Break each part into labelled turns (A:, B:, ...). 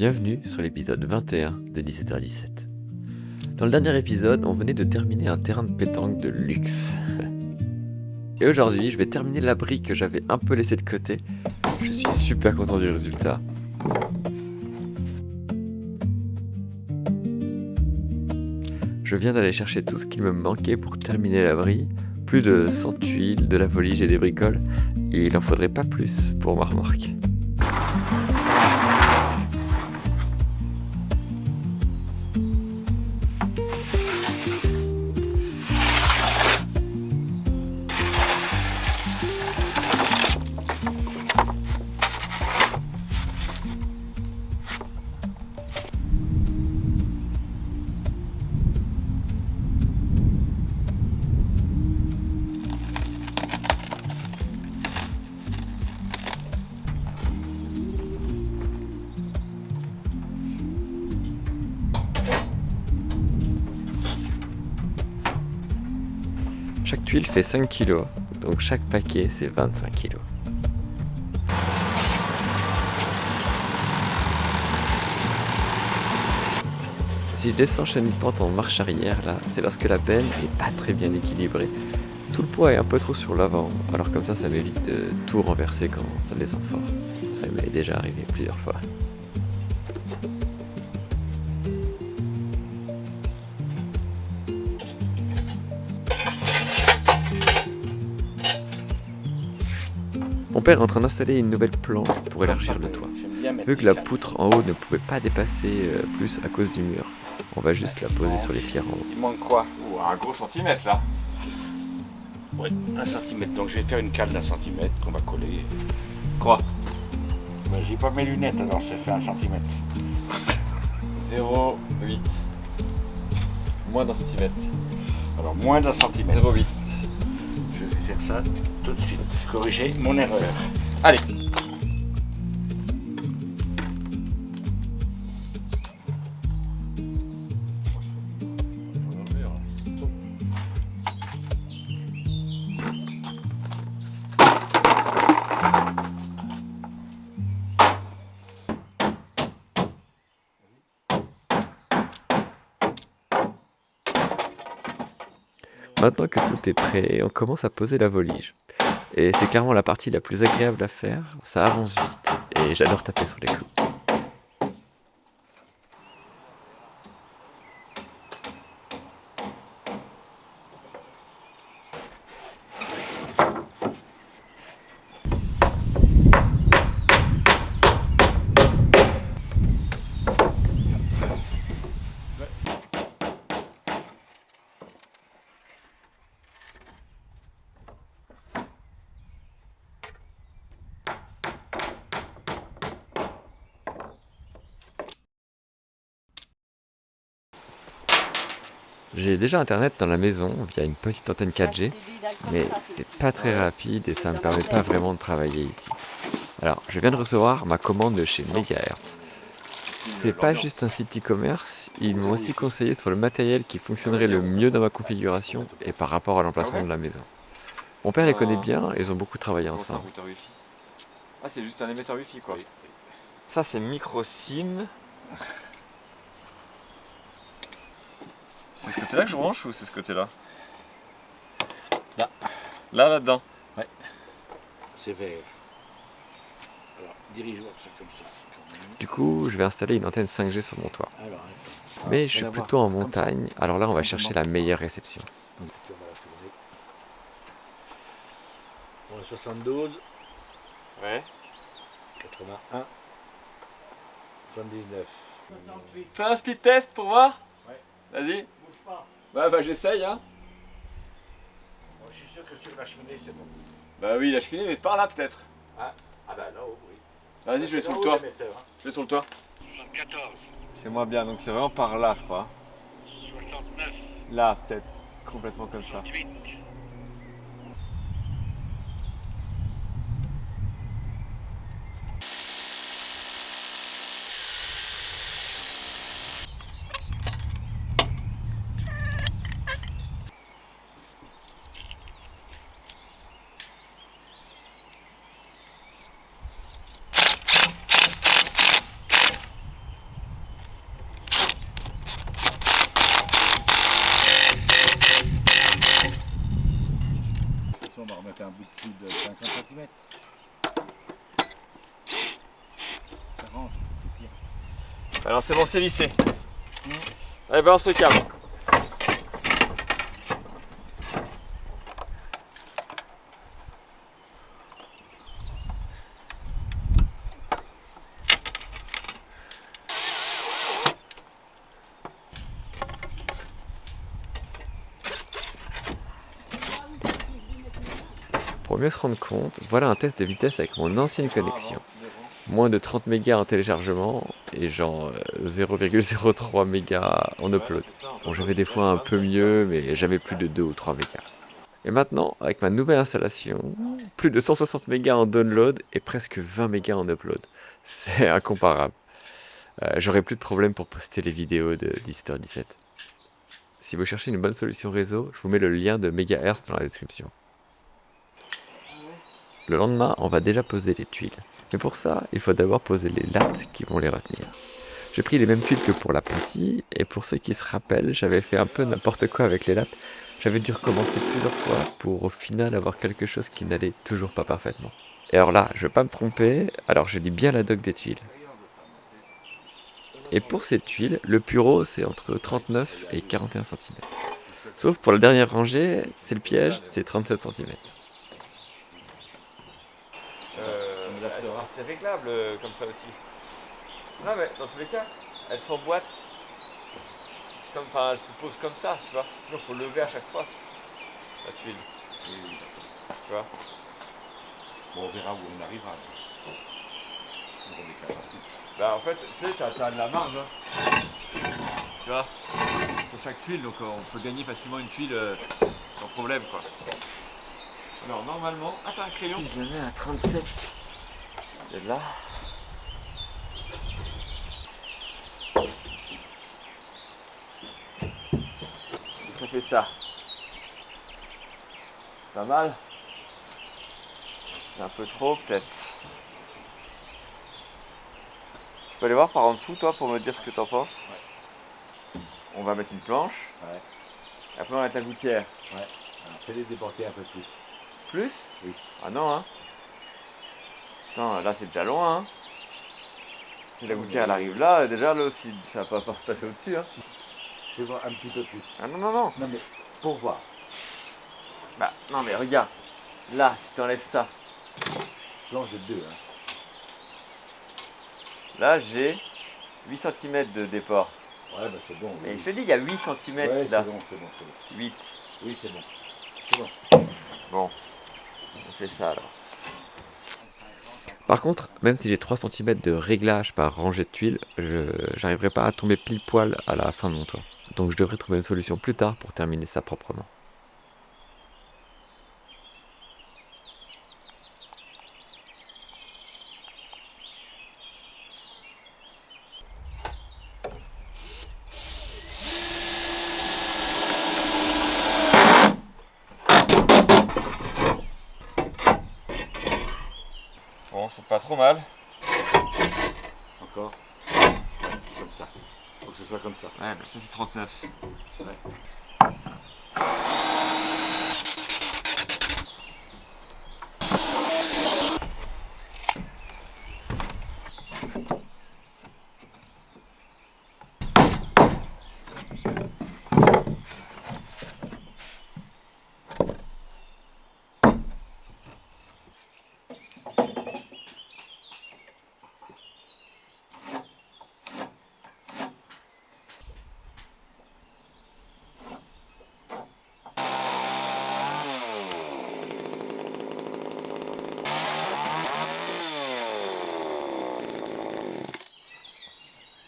A: Bienvenue sur l'épisode 21 de 17h17. Dans le dernier épisode, on venait de terminer un terrain de pétanque de luxe. Et aujourd'hui, je vais terminer l'abri que j'avais un peu laissé de côté. Je suis super content du résultat. Je viens d'aller chercher tout ce qu'il me manquait pour terminer l'abri. Plus de 100 tuiles, de la volige et des bricoles. Et il en faudrait pas plus pour ma remorque. Chaque tuile fait 5 kg, donc chaque paquet c'est 25 kg. Si je descends chaîne pente en marche arrière, là, c'est lorsque la benne est pas très bien équilibrée. Tout le poids est un peu trop sur l'avant, alors comme ça m'évite de tout renverser quand ça descend fort. Ça m'est déjà arrivé plusieurs fois. Mon père est en train d'installer une nouvelle planche pour élargir le toit. Vu que la poutre en haut ne pouvait pas dépasser plus à cause du mur, on va juste la poser sur les pierres en haut.
B: Il manque quoi?
C: Un gros centimètre là.
B: Oui, 1 centimètre. Donc je vais faire une cale d'1 centimètre qu'on va coller.
C: Quoi?
B: Ben, j'ai pas mes lunettes alors ça fait 1 centimètre.
C: 0,8. Moins d'un centimètre.
B: Alors moins d'1 centimètre.
C: 0,8.
B: Je vais faire ça tout de suite. Corriger mon erreur.
C: Allez.
A: Maintenant que tout est prêt, on commence à poser la volige. Et c'est clairement la partie la plus agréable à faire, ça avance vite et j'adore taper sur les clous. J'ai déjà internet dans la maison via une petite antenne 4G, mais c'est pas très rapide et ça me permet pas vraiment de travailler ici. Alors, je viens de recevoir ma commande de chez Megahertz. C'est pas juste un site e-commerce, ils m'ont aussi conseillé sur le matériel qui fonctionnerait le mieux dans ma configuration et par rapport à l'emplacement de la maison. Mon père les connaît bien et ils ont beaucoup travaillé
C: C'est un
A: ensemble.
C: routeur Wi-Fi. Ah, c'est juste un émetteur Wi-Fi quoi.
B: Oui.
C: Ça c'est micro SIM. C'est ce côté-là que je branche ou c'est ce côté-là?
B: Là.
C: Là-dedans.
B: C'est vert. Alors dirige-moi ça comme ça.
A: Du coup, je vais installer une antenne 5G sur mon toit.
B: Alors attends.
A: Mais je suis plutôt en montagne, alors là on va chercher la meilleure réception.
B: Donc, on va la tourner. Bon, 72,
C: Ouais.
B: 81, 79. 68.
C: Fais un speed test pour voir.
B: Ouais.
C: Vas-y.
B: Bouge pas.
C: Ouais, bah j'essaye hein.
B: Bon, je suis sûr que sur la cheminée c'est bon.
C: Bah oui, la cheminée, mais par là peut-être.
B: Ah bah là-haut, oui.
C: Vas-y, je vais sur le toit. Je vais sur le toit.
B: 74,
C: C'est moins bien, donc c'est vraiment par là, je crois.
B: 69,
C: Là, peut-être. Complètement comme ça.
B: 68.
D: mettre un bout de fil de 50 cm. 40, c'est pire.
C: Alors c'est bon, c'est lissé. Allez, balance le câble.
A: Pour mieux se rendre compte, voilà un test de vitesse avec mon ancienne connexion. Moins de 30 mégas en téléchargement et genre 0,03 mégas en upload. Bon, j'avais des fois un peu mieux, mais jamais plus de 2 ou 3 mégas. Et maintenant, avec ma nouvelle installation, plus de 160 mégas en download et presque 20 mégas en upload. C'est incomparable. J'aurai plus de problème pour poster les vidéos de 17h17. Si vous cherchez une bonne solution réseau, je vous mets le lien de Megahertz dans la description. Le lendemain, on va déjà poser les tuiles. Mais pour ça, il faut d'abord poser les lattes qui vont les retenir. J'ai pris les mêmes tuiles que pour l'appentis, et pour ceux qui se rappellent, j'avais fait un peu n'importe quoi avec les lattes. J'avais dû recommencer plusieurs fois pour au final avoir quelque chose qui n'allait toujours pas parfaitement. Et alors là, je ne veux pas me tromper, alors je lis bien la doc des tuiles. Et pour ces tuiles, le pureau c'est entre 39 et 41 cm. Sauf pour la dernière rangée, c'est le piège, c'est 37 cm.
C: C'est réglable comme ça aussi. Non mais dans tous les cas, elle s'emboîte. Enfin, elle se pose comme ça, tu vois. Sinon faut lever à chaque fois la tuile. Tu vois.
B: Bon, on verra où on arrivera.
C: Bah en fait, tu sais, t'as de la marge. Hein. Tu vois. Sur chaque tuile, donc on peut gagner facilement une tuile sans problème quoi. Alors normalement, ah t'as un crayon.
A: Je le mets à 37. Et là.
C: Et ça fait ça. C'est pas mal. C'est un peu trop peut-être. Tu peux aller voir par en dessous toi pour me dire ce que t'en penses.
D: Ouais.
C: On va mettre une planche.
D: Ouais.
C: Et après on va mettre la gouttière.
D: Ouais. Alors fais-les déporter un peu plus.
C: Plus?
D: Oui.
C: Ah non hein. Attends, là c'est déjà loin hein. Si la gouttière elle arrive là, déjà là aussi ça va pas se passer au-dessus hein.
D: Je vais voir un petit peu plus.
C: Ah non non non.
D: Non mais pour voir.
C: Bah non mais regarde. Là, si t'enlèves ça.
D: Planche de 2. Hein.
C: Là j'ai 8 cm de déport.
D: Ouais bah c'est bon.
C: Mais
D: oui.
C: je te dis il y a 8 cm
D: Ouais,
C: là.
D: c'est bon, c'est bon, c'est bon.
C: 8.
D: Oui c'est bon. C'est bon.
C: Bon. On fait ça alors.
A: Par contre, même si j'ai 3 cm de réglage par rangée de tuiles, j'arriverai pas à tomber pile poil à la fin de mon toit. Donc je devrais trouver une solution plus tard pour terminer ça proprement.
C: Bon, c'est pas trop mal.
D: Encore. Comme ça. Faut que ce soit comme ça.
C: Ouais, mais ça c'est 39.
D: Ouais.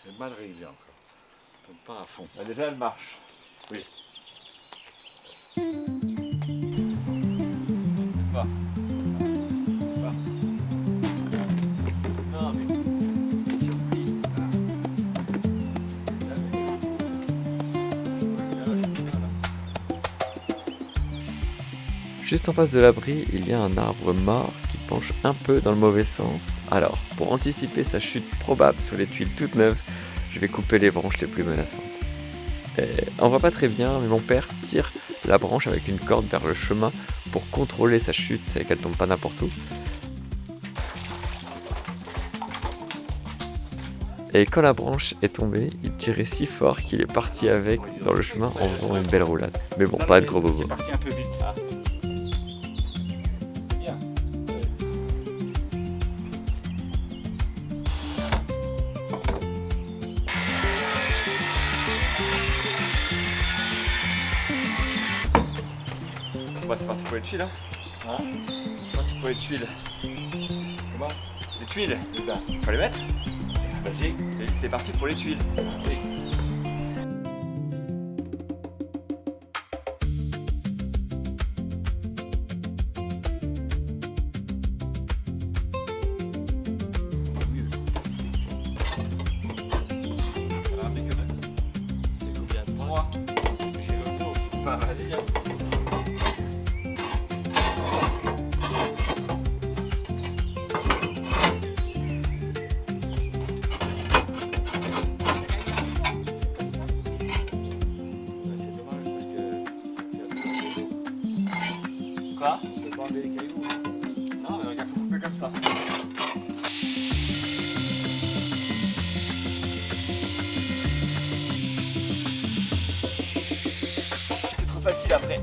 D: C'est mal réglé encore. Tombe pas à fond.
C: Bah, déjà elle marche.
D: Oui.
C: C'est pas. C'est pas. Non mais. Surprise.
A: Juste en face de l'abri, il y a un arbre mort qui penche un peu dans le mauvais sens. Alors, pour anticiper sa chute probable sur les tuiles toutes neuves, je vais couper les branches les plus menaçantes. On voit pas très bien, mais mon père tire la branche avec une corde vers le chemin pour contrôler sa chute et qu'elle tombe pas n'importe où. Et quand la branche est tombée, il tirait si fort qu'il est parti avec dans le chemin en faisant une belle roulade. Mais bon, pas de gros bobo.
D: C'est parti un peu vite. Ah. Bien.
C: Bah, c'est parti pour les tuiles. Hein.
D: Hein?
C: C'est parti pour les tuiles.
D: Comment?
C: Les tuiles,
D: Là.
C: faut les mettre.
D: Vas-y.
C: Et c'est parti pour les tuiles.
D: Oui.
C: Ça va, mais que même.
D: C'est combien?
C: 3.
D: J'ai le dos.
C: Bah, vas-y. Hein.
D: C'est dommage parce que.
C: Quoi?
D: On peut pas enlever les cailloux.
C: Non, mais regarde, faut couper comme ça. C'est trop facile après.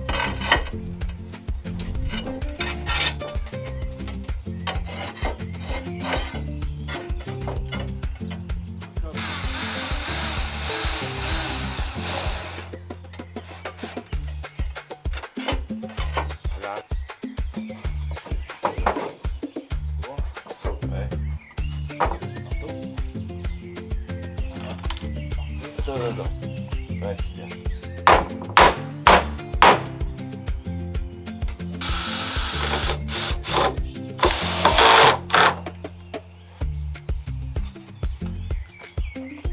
D: Là. Bon.
C: Ouais.
D: Attends.
C: Ouais, c'est bien.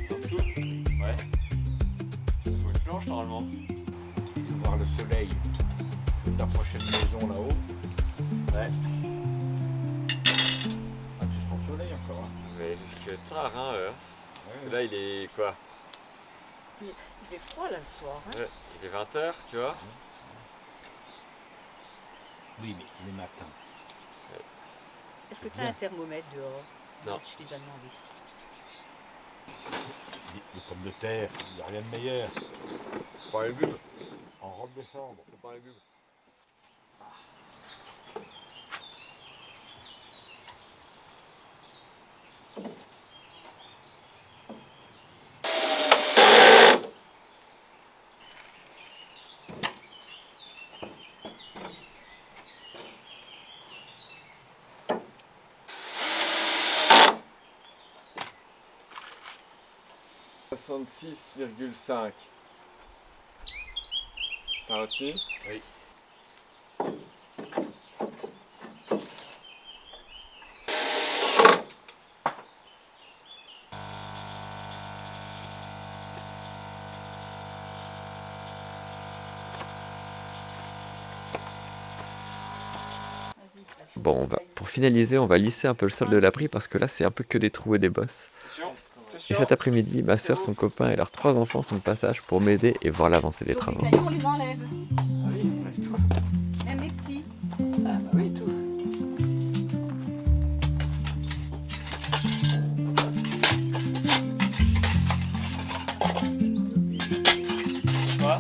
C: En dessous? Ouais. Il faut une planche normalement.
D: Il faut voir le soleil de la prochaine maison là-haut.
C: Ouais.
D: Ah, tu seras au soleil encore. Hein.
C: Mais jusque tard, hein. Parce que là, il est quoi?
E: Il fait froid là le soir. Hein.
C: Ouais, il est 20h, tu vois.
D: Oui, mais il est matin.
E: Est-ce que tu as un thermomètre dehors?
C: Non.
E: Je t'ai déjà demandé.
D: Les pommes de terre, il n'y a rien de meilleur.
C: Prends les bulbes.
D: En robe de chambre.
C: Prends les bulbes. « 66,5. T'as retenu?
D: Oui.
A: Bon, pour finaliser, on va lisser un peu le sol de l'abri parce que là, c'est un peu que des trous et des bosses. Et cet après-midi, ma soeur, son copain et leurs 3 enfants sont de passage pour m'aider et voir l'avancée des travaux.
E: Les cailloux, on les enlève.
D: Ah oui, tout.
E: Même les petits.
D: Ah bah oui, tout.
C: Quoi?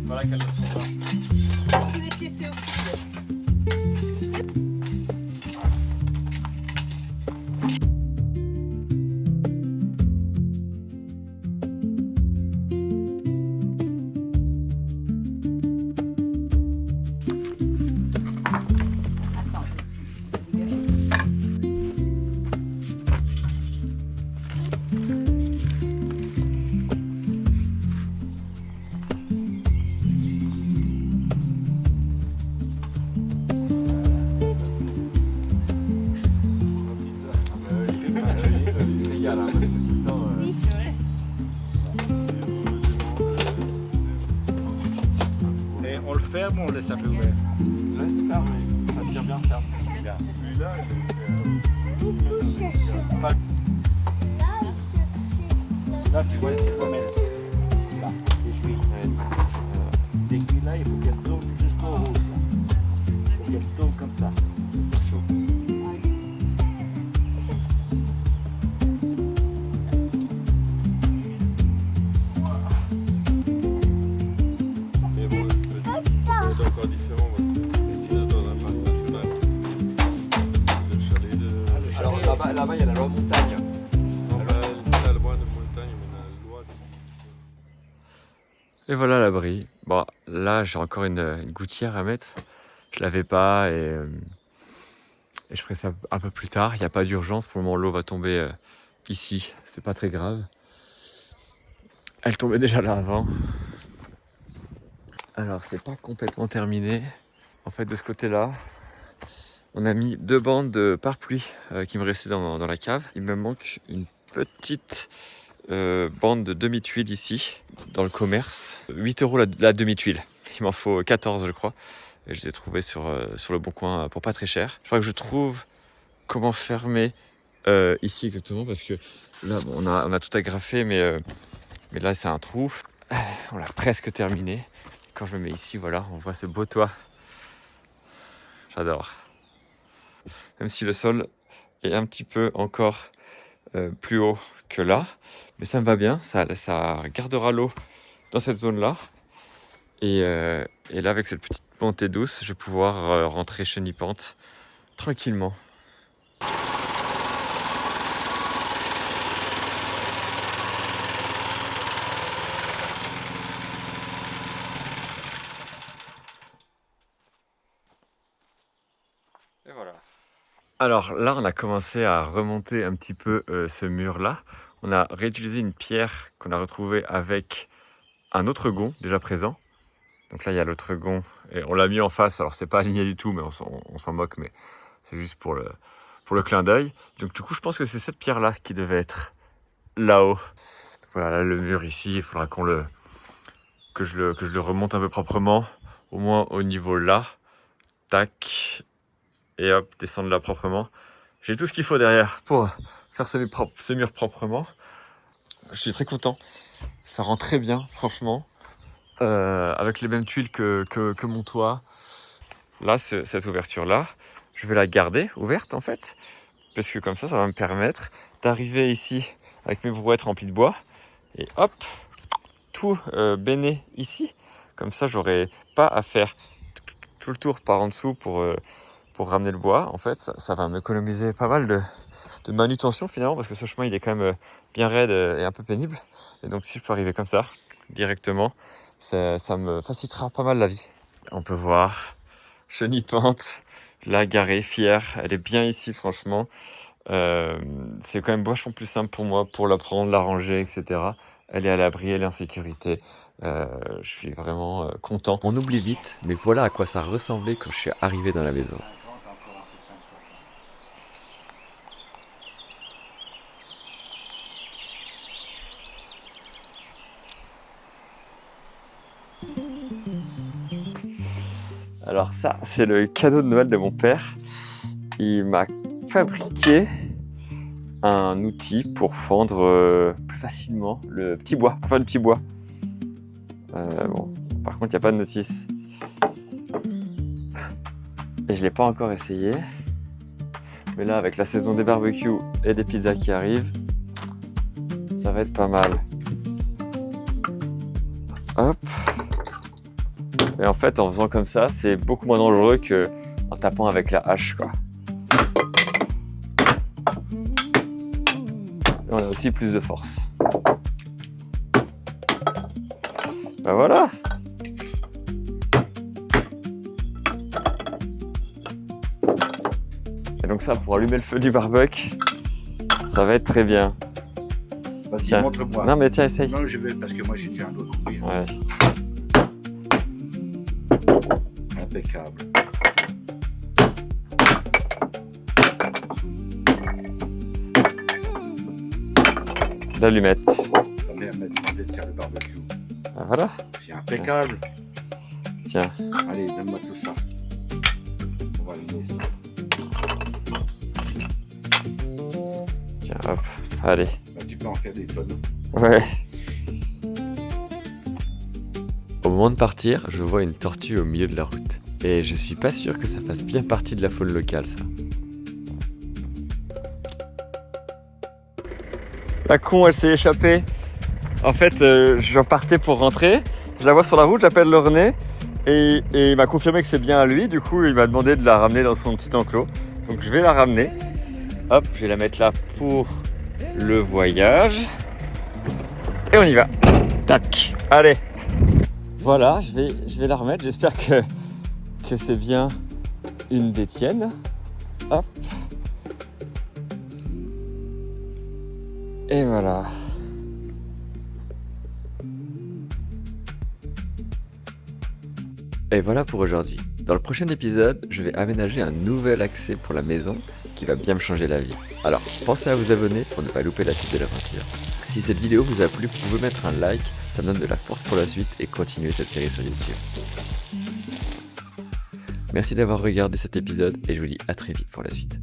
C: Voilà qu'elle le trouvera.
E: Sous les pieds de Théophile. Attends, je vais dégager.
D: Et on le ferme ou on laisse un peu ouvert?
C: Laisse ferme, ça tire bien ferme.
D: Bien.
C: Celui-là,
D: Pas Ouais, c'est pas mal. Là, l'aiguille. L'aiguille là, il faut qu'elle tourne jusqu'au rouge. Là. Il faut qu'elle tourne comme ça. C'est chaud.
F: Mais bon, c'est encore différent. Moi, c'est ici dans un parc national. C'est le chalet de.
C: Alors là-bas, il y a la loi montagne.
F: Non, la loi de montagne, mais la loi de.
A: Et voilà l'abri. Bon, là j'ai encore une gouttière à mettre. Je l'avais pas et je ferai ça un peu plus tard. Il n'y a pas d'urgence. Pour le moment, l'eau va tomber ici. C'est pas très grave. Elle tombait déjà là avant. Alors, c'est pas complètement terminé. En fait, de ce côté-là, on a mis 2 bandes de pare-pluie qui me restaient dans la cave. Il me manque une petite bande de demi-tuile ici, dans le commerce. 8 € la demi-tuile. Il m'en faut 14, je crois. Et je les ai trouvés sur le Bon Coin pour pas très cher. Je crois que je trouve comment fermer ici exactement, parce que là, bon, on a tout agrafé, mais là, c'est un trou. On l'a presque terminé. Quand je me mets ici, voilà, on voit ce beau toit. J'adore. Même si le sol est un petit peu encore plus haut que là, mais ça me va bien, ça gardera l'eau dans cette zone-là. Et là, avec cette petite montée douce, je vais pouvoir rentrer chenipante tranquillement. Et voilà. Alors là, on a commencé à remonter un petit peu ce mur-là. On a réutilisé une pierre qu'on a retrouvée avec un autre gonds déjà présent. Donc là, il y a l'autre gonds et on l'a mis en face. Alors, c'est pas aligné du tout, mais on s'en moque, mais c'est juste pour le clin d'œil. Donc du coup, je pense que c'est cette pierre-là qui devait être là-haut. Voilà, là, le mur ici, il faudra que je le remonte un peu proprement, au moins au niveau là. Tac. Et hop, descendre là proprement. J'ai tout ce qu'il faut derrière pour faire ce mur proprement. Je suis très content. Ça rend très bien, franchement. Avec les mêmes tuiles que mon toit. Là, cette ouverture-là, je vais la garder ouverte en fait. Parce que comme ça va me permettre d'arriver ici avec mes brouettes remplies de bois. Et hop, tout béné ici. Comme ça, j'aurai pas à faire tout le tour par en dessous pour ramener le bois. En fait, ça va m'économiser pas mal de manutention finalement, parce que ce chemin il est quand même bien raide et un peu pénible. Et donc si je peux arriver comme ça, directement, ça me facilitera pas mal la vie. On peut voir chenipante, la garée, fière. Elle est bien ici franchement. C'est quand même vachement plus simple pour moi pour la prendre, la ranger, etc. Elle est à l'abri, elle est en sécurité. Je suis vraiment content. On oublie vite, mais voilà à quoi ça ressemblait quand je suis arrivé dans la maison. Alors ça, c'est le cadeau de Noël de mon père. Il m'a fabriqué un outil pour fendre plus facilement le petit bois, pour faire du petit bois. Bon, par contre, il n'y a pas de notice. Et je ne l'ai pas encore essayé. Mais là, avec la saison des barbecues et des pizzas qui arrivent, ça va être pas mal. Hop. Et en fait, en faisant comme ça, c'est beaucoup moins dangereux qu'en tapant avec la hache, quoi. Et on a aussi plus de force. Ben voilà. Et donc ça, pour allumer le feu du barbecue, ça va être très bien.
D: Vas-y, montre-moi.
A: Non mais tiens, essaye.
D: Non, je vais, parce que moi j'ai déjà un doigt coupé.
A: Ouais.
D: Impeccable.
A: L'allumette.
D: On va bien faire le barbecue.
A: Ben voilà.
D: C'est impeccable.
A: Tiens.
D: Allez, donne-moi tout ça. On va allumer ça.
A: Tiens, hop. Allez.
D: Bah, tu peux en faire des tonnes.
A: Ouais. moment de partir, je vois une tortue au milieu de la route. Et je suis pas sûr que ça fasse bien partie de la faune locale, ça.
C: La con, elle s'est échappée. En fait, je partais pour rentrer. Je la vois sur la route, j'appelle le René. Et il m'a confirmé que c'est bien à lui. Du coup, il m'a demandé de la ramener dans son petit enclos. Donc je vais la ramener. Hop, je vais la mettre là pour le voyage. Et on y va. Tac. Allez. Voilà, je vais la remettre. J'espère que c'est bien une des tiennes. Hop. Et voilà.
A: Et voilà pour aujourd'hui. Dans le prochain épisode, je vais aménager un nouvel accès pour la maison qui va bien me changer la vie. Alors, pensez à vous abonner pour ne pas louper la suite de l'aventure. Si cette vidéo vous a plu, vous pouvez mettre un like, ça me donne de la force pour la suite et continuer cette série sur YouTube. Merci d'avoir regardé cet épisode et je vous dis à très vite pour la suite.